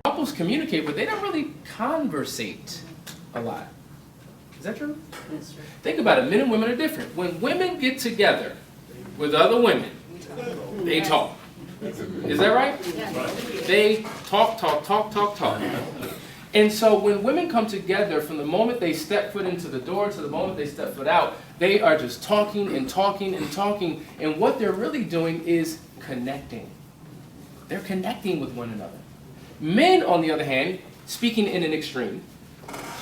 Couples communicate, but they don't really conversate a lot. Is that true? That's true. Think about it. Men and women are different. When women get together with other women, they talk. Is that right? They talk. And so when women come together, from the moment they step foot into the door to the moment they step foot out, they are just talking and talking and talking. And what they're really doing is connecting. They're connecting with one another. Men, on the other hand, speaking in an extreme,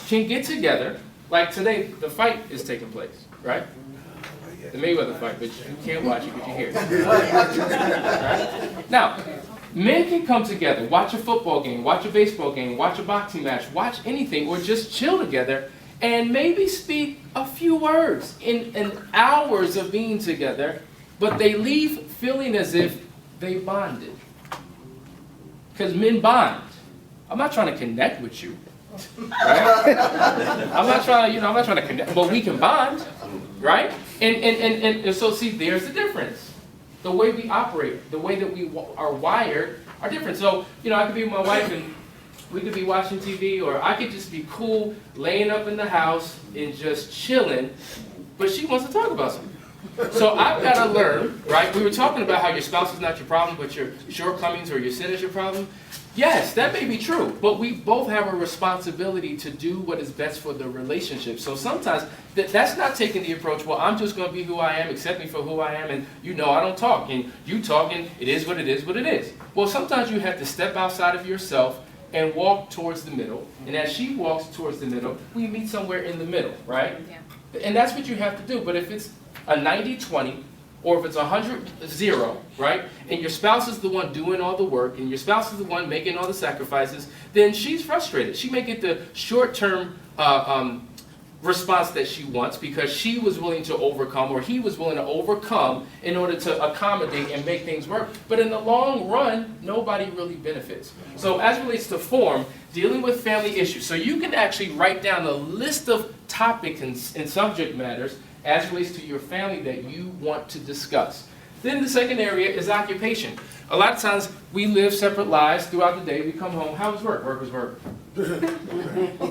can get together. Like today, the fight is taking place, right? The Mayweather fight, but you can't watch it, but you hear it. Right? Now, men can come together, watch a football game, watch a baseball game, watch a boxing match, watch anything, or just chill together, and maybe speak a few words in hours of being together, but they leave feeling as if they bonded. Because men bond. I'm not trying to connect with you. Right? I'm not trying to connect, but we can bond, right? And so see, there's the difference. The way we operate, the way that we are wired are different. So, I could be with my wife and we could be watching TV, or I could just be cool, laying up in the house and just chilling, but she wants to talk about something. So I've got to learn, right? We were talking about how your spouse is not your problem, but your shortcomings or your sin is your problem. Yes, that may be true, but we both have a responsibility to do what is best for the relationship. So sometimes that's not taking the approach, well, I'm just going to be who I am, accept me for who I am, and I don't talk, and you talk, and it is what it is, what it is. Well, sometimes you have to step outside of yourself and walk towards the middle, and as she walks towards the middle, we meet somewhere in the middle, right? Yeah. And that's what you have to do, but if it's a 90-20, or if it's 100-0, right, and your spouse is the one doing all the work, and your spouse is the one making all the sacrifices, then she's frustrated. She may get the short-term response that she wants because she was willing to overcome, or he was willing to overcome in order to accommodate and make things work. But in the long run, nobody really benefits. So as it relates to form, dealing with family issues, so you can actually write down a list of topics and subject matters as it relates to your family that you want to discuss. Then the second area is occupation. A lot of times we live separate lives throughout the day. We come home, how was work? Work was work.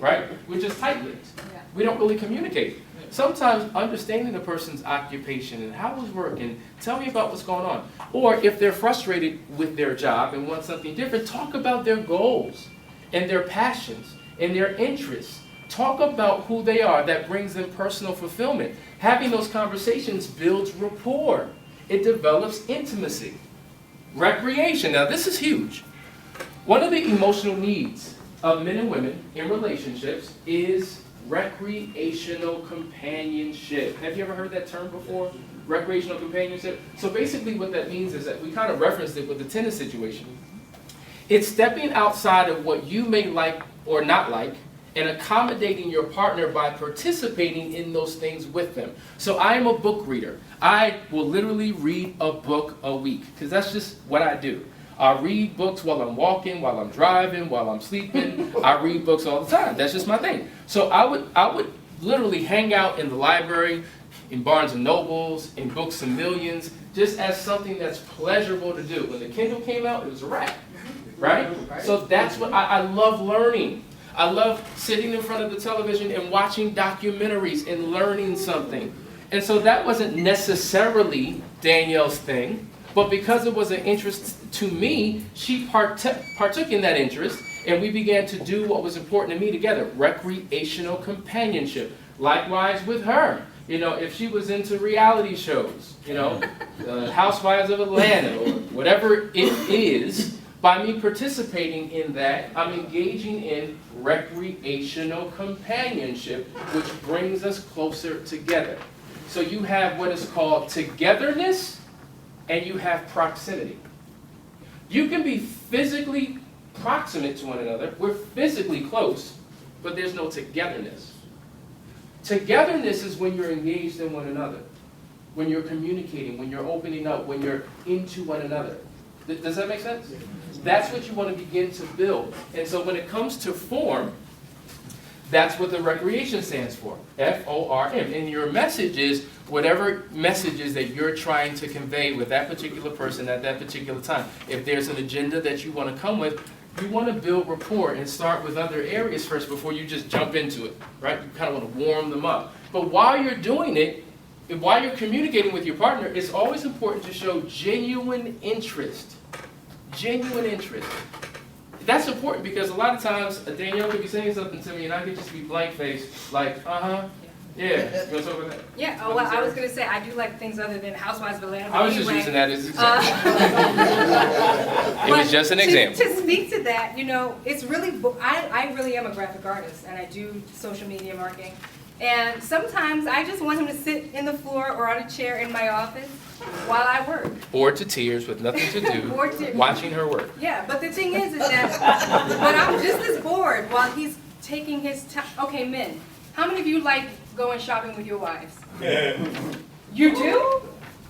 Right? We're just tight-lipped. We don't really communicate. Sometimes understanding a person's occupation and how was work and tell me about what's going on. Or if they're frustrated with their job and want something different, talk about their goals and their passions and their interests. Talk about who they are. That brings them personal fulfillment. Having those conversations builds rapport. It develops intimacy. Recreation. Now this is huge. One of the emotional needs of men and women in relationships is recreational companionship. Have you ever heard that term before? Recreational companionship? So basically what that means is that we kind of referenced it with the tennis situation. It's stepping outside of what you may like or not like and accommodating your partner by participating in those things with them. So I am a book reader. I will literally read a book a week because that's just what I do. I read books while I'm walking, while I'm driving, while I'm sleeping. I read books all the time. That's just my thing. So I would literally hang out in the library, in Barnes and Nobles, in Books a Millions, just as something that's pleasurable to do. When the Kindle came out, it was a wrap, right? So that's what I love learning. I love sitting in front of the television and watching documentaries and learning something. And so that wasn't necessarily Danielle's thing, but because it was an interest to me, she partook in that interest, and we began to do what was important to me together, recreational companionship. Likewise with her. If she was into reality shows, Housewives of Atlanta, or whatever it is, by me participating in that, I'm engaging in recreational companionship, which brings us closer together. So you have what is called togetherness, and you have proximity. You can be physically proximate to one another. We're physically close, but there's no togetherness. Togetherness is when you're engaged in one another, when you're communicating, when you're opening up, when you're into one another. Does that make sense? That's what you want to begin to build. And so when it comes to form, That's what the recreation stands for, F-O-R-M. And your message is whatever messages that you're trying to convey with that particular person at that particular time. If there's an agenda that you want to come with, you want to build rapport and start with other areas first before you just jump into it, right? You kind of want to warm them up. But while you're doing it, while you're communicating with your partner, it's always important to show genuine interest. Genuine interest. That's important because a lot of times Danielle could be saying something to me and I could just be blank-faced, like, yeah. You want to talk about that? Yeah, oh, well, I was going to say, I do like things other than Housewives of Atlanta. I was just using that as an example. It was just an example. To speak to that, you know, it's really, I really am a graphic artist and I do social media marketing. And sometimes I just want him to sit in the floor or on a chair in my office while I work. Bored to tears with nothing to do, watching her work. Yeah, but the thing is that, but I'm just as bored while he's taking his time. Okay, men, how many of you like going shopping with your wives? You do?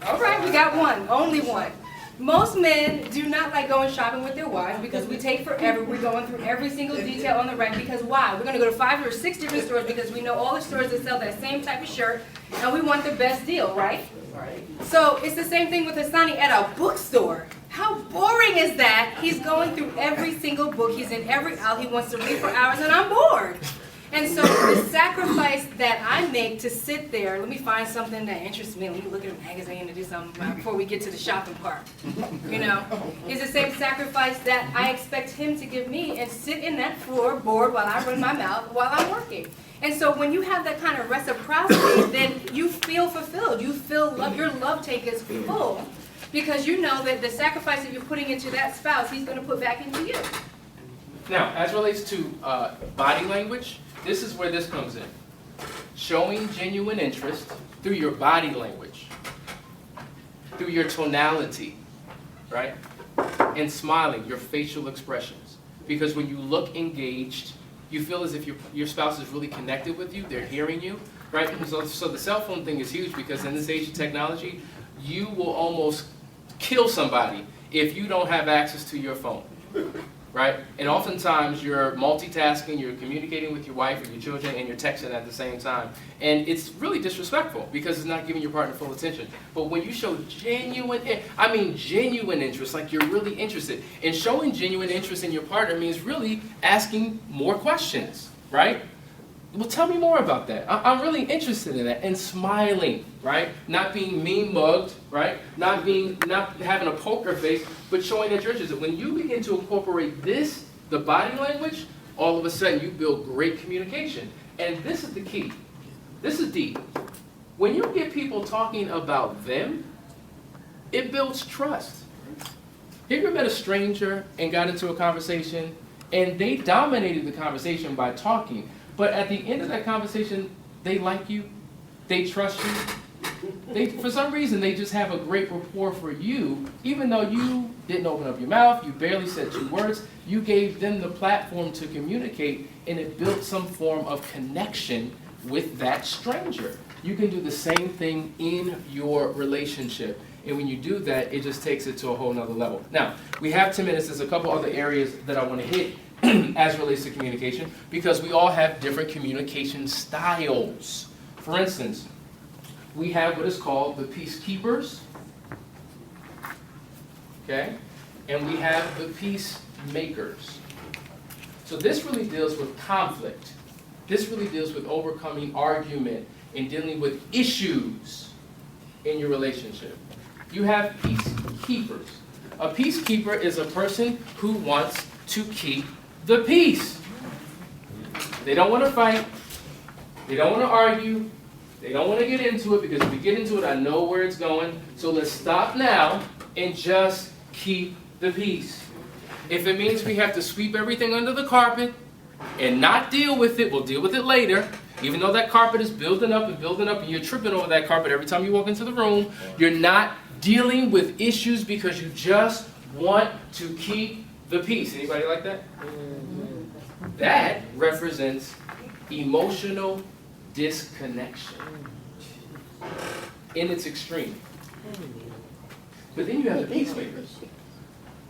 All right, we got one, only one. Most men do not like going shopping with their wives because we take forever. We're going through every single detail on the rack because why? We're going to go to 5 or 6 different stores because we know all the stores that sell that same type of shirt and we want the best deal, right? Right. So it's the same thing with Hasani at a bookstore. How boring is that? He's going through every single book. He's in every aisle. He wants to read for hours and I'm bored. And so the sacrifice that I make to sit there, let me find something that interests me, let me look at a magazine to do something before we get to the shopping part, you know, is the same sacrifice that I expect him to give me and sit in that floor bored while I run my mouth while I'm working. And so when you have that kind of reciprocity, then you feel fulfilled. You feel love, your love tank is full because you know that the sacrifice that you're putting into that spouse, he's going to put back into you. Now, as it relates to body language, this is where this comes in. Showing genuine interest through your body language, through your tonality, right? And smiling, your facial expressions. Because when you look engaged, you feel as if your spouse is really connected with you, they're hearing you, right? So the cell phone thing is huge because in this age of technology, you will almost kill somebody if you don't have access to your phone. Right? And oftentimes you're multitasking, you're communicating with your wife or your children, and you're texting at the same time. And it's really disrespectful because it's not giving your partner full attention. But when you show genuine interest, like you're really interested. And showing genuine interest in your partner means really asking more questions, right? Well, tell me more about that. I'm really interested in that. And smiling, right? Not being mean-mugged, right? Not having a poker face, but showing that you're interested. When you begin to incorporate this, the body language, all of a sudden you build great communication. And this is the key. This is deep. When you get people talking about them, it builds trust. Have you ever met a stranger and got into a conversation, and they dominated the conversation by talking, but at the end of that conversation, they like you, they trust you. For some reason, they just have a great rapport for you, even though you didn't open up your mouth, you barely said 2 words, you gave them the platform to communicate, and it built some form of connection with that stranger. You can do the same thing in your relationship. And when you do that, it just takes it to a whole nother level. Now, we have 10 minutes. There's a couple other areas that I want to hit as relates to communication, because we all have different communication styles. For instance, we have what is called the peacekeepers, okay? And we have the peacemakers. So this really deals with conflict. This really deals with overcoming argument and dealing with issues in your relationship. You have peacekeepers. A peacekeeper is a person who wants to keep the peace. They don't want to fight. They don't want to argue. They don't want to get into it, because if we get into it, I know where it's going. So let's stop now and just keep the peace. If it means we have to sweep everything under the carpet and not deal with it, we'll deal with it later. Even though that carpet is building up and you're tripping over that carpet every time you walk into the room, you're not dealing with issues because you just want to keep the peace. Anybody like that? That represents emotional disconnection in its extreme. But then you have the peacemakers.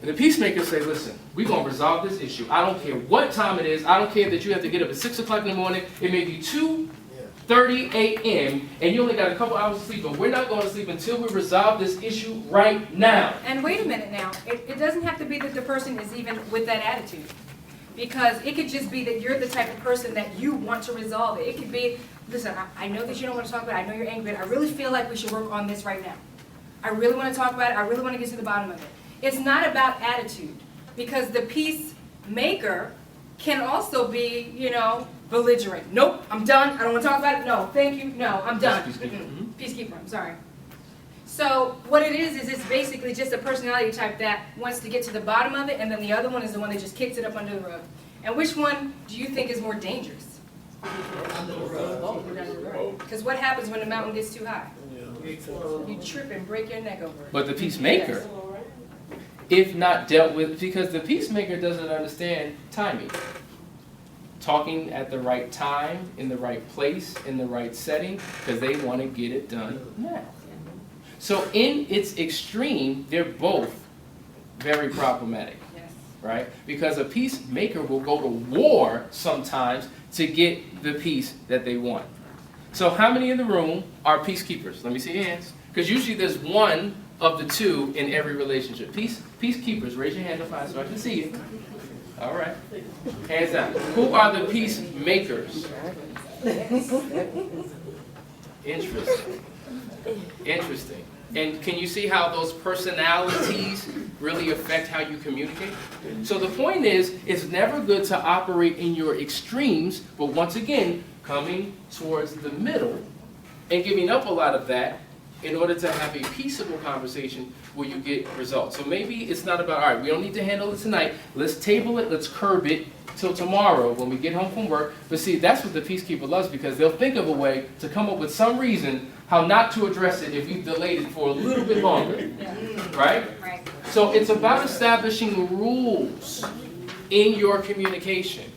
And the peacemakers say, listen, we're going to resolve this issue. I don't care what time it is. I don't care that you have to get up at 6 o'clock in the morning. It may be 2:30 a.m. and you only got a couple hours of sleep, but we're not going to sleep until we resolve this issue right now. And wait a minute now. It doesn't have to be that the person is even with that attitude. Because it could just be that you're the type of person that you want to resolve it. It could be, listen, I know that you don't want to talk about it. I know you're angry, but I really feel like we should work on this right now. I really want to talk about it. I really want to get to the bottom of it. It's not about attitude. Because the peacemaker can also be, you know, belligerent. Nope, I'm done. I don't want to talk about it. No, thank you. No, I'm done. Peacekeeper, I'm sorry. So what it is it's basically just a personality type that wants to get to the bottom of it, and then the other one is the one that just kicks it up under the rug. And which one do you think is more dangerous? Under the rug. Because what happens when the mountain gets too high? You trip and break your neck over it. But the peacemaker, if not dealt with, because the peacemaker doesn't understand timing. Talking at the right time, in the right place, in the right setting, because they want to get it done now. So in its extreme, they're both very problematic, right? Because a peacemaker will go to war sometimes to get the peace that they want. So how many in the room are peacekeepers? Let me see your hands. Because usually there's one of the two in every relationship. Peacekeepers, raise your hand up high so I can see you. All right. Hands down. Who are the peacemakers? Interesting. Interesting. And can you see how those personalities really affect how you communicate? So the point is, it's never good to operate in your extremes, but once again, coming towards the middle and giving up a lot of that in order to have a peaceable conversation where you get results. So maybe it's not about, all right, we don't need to handle it tonight. Let's table it, let's curb it till tomorrow when we get home from work. But see, that's what the peacekeeper loves, because they'll think of a way to come up with some reason how not to address it if we've delayed it for a little bit longer. Right? Right. So it's about establishing rules in your communication.